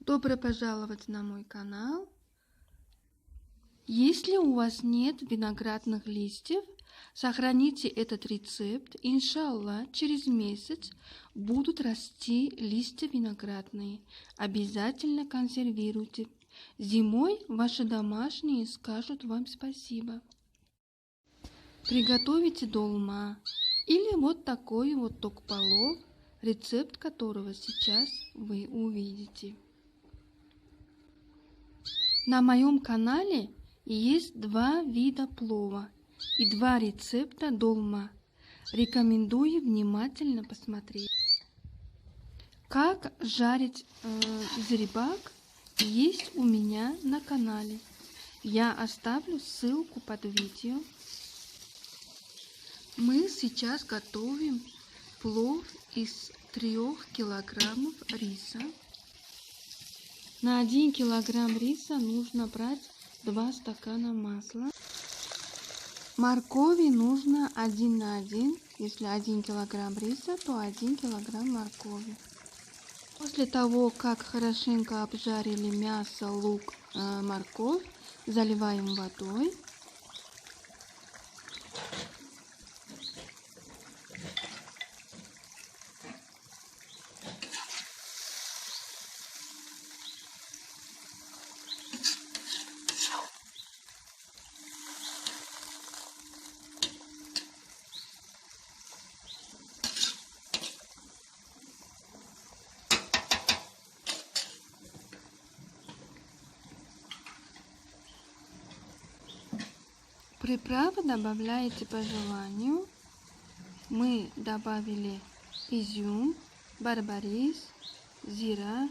Добро пожаловать на мой канал. Если у вас нет виноградных листьев, сохраните этот рецепт. Иншаллах, через месяц будут расти листья виноградные. Обязательно консервируйте. Зимой ваши домашние скажут вам спасибо. Приготовите долма или вот такой вот токпалов, рецепт которого сейчас вы увидите. На моем канале есть два вида плова и два рецепта долма. Рекомендую внимательно посмотреть. Как жарить зирибак есть у меня на канале. Я оставлю ссылку под видео. Мы сейчас готовим плов из 3 килограммов риса. На 1 килограмм риса нужно брать 2 стакана масла. Моркови нужно 1 на 1. Если 1 килограмм риса, то 1 килограмм моркови. После того, как хорошенько обжарили мясо, лук, морковь, заливаем водой. Приправы добавляете по желанию. Мы добавили изюм, барбарис, зира.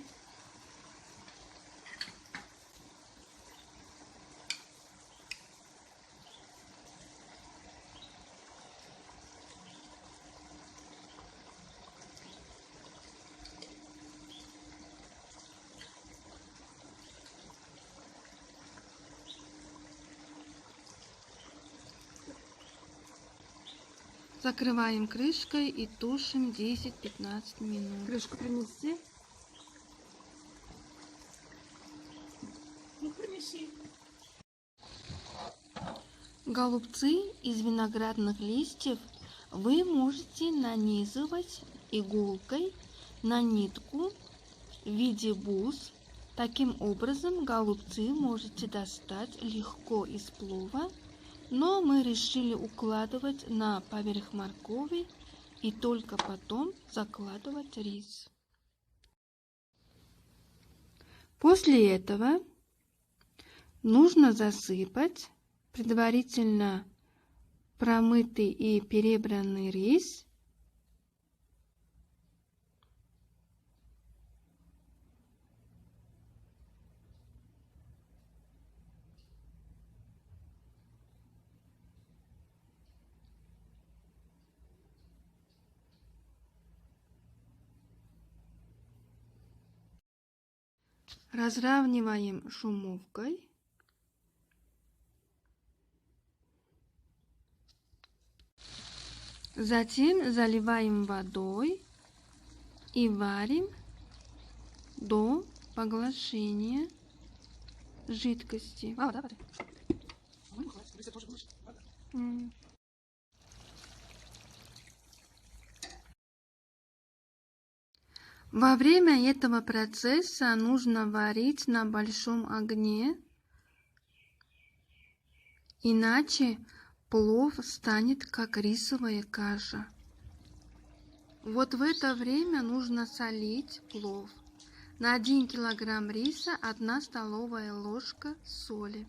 Закрываем крышкой и тушим 10-15 минут. Крышку принести? Ну, принеси. Голубцы из виноградных листьев вы можете нанизывать иголкой на нитку в виде бус. Таким образом голубцы можете достать легко из плова. Но мы решили укладывать на поверх моркови и только потом закладывать рис. После этого нужно засыпать предварительно промытый и перебранный рис. Разравниваем шумовкой. Затем заливаем водой и варим до поглощения жидкости. Мало, да, воды? По-моему, хватит. Рис тоже больше. Во время этого процесса нужно варить на большом огне, иначе плов станет как рисовая каша. Вот в это время нужно солить плов. На 1 килограмм риса 1 столовая ложка соли.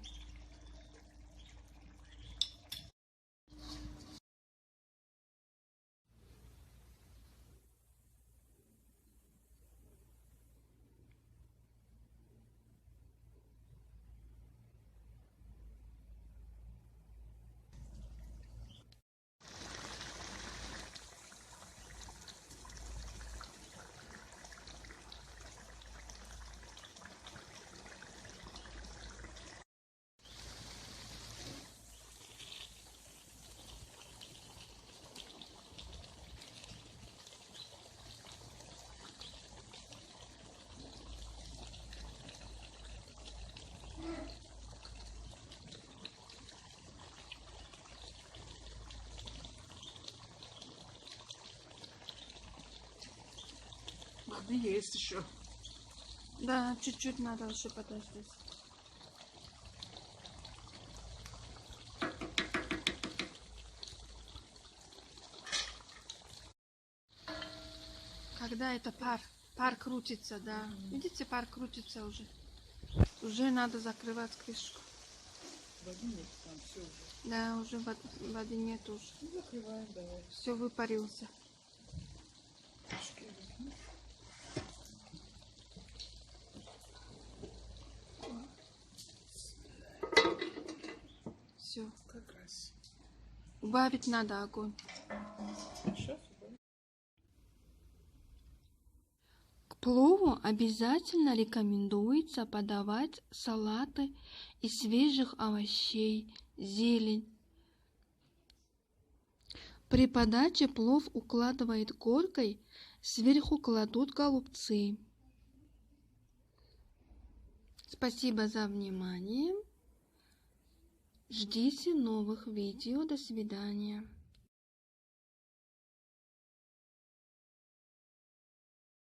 Надо есть еще. Да, чуть-чуть надо еще подождать. Когда это пар крутится, да. Видите, пар крутится уже. Уже надо закрывать крышку. Воды нет, там все уже. Да, уже воды нет уже. Ну, закрываем, давай. Все выпарился. Крышки возьми. Все. Как раз. Убавить надо огонь. Сейчас убавим. К плову обязательно рекомендуется подавать салаты из свежих овощей, зелень. При подаче плов укладывают горкой, сверху кладут голубцы. Спасибо за внимание. Ждите новых видео. До свидания.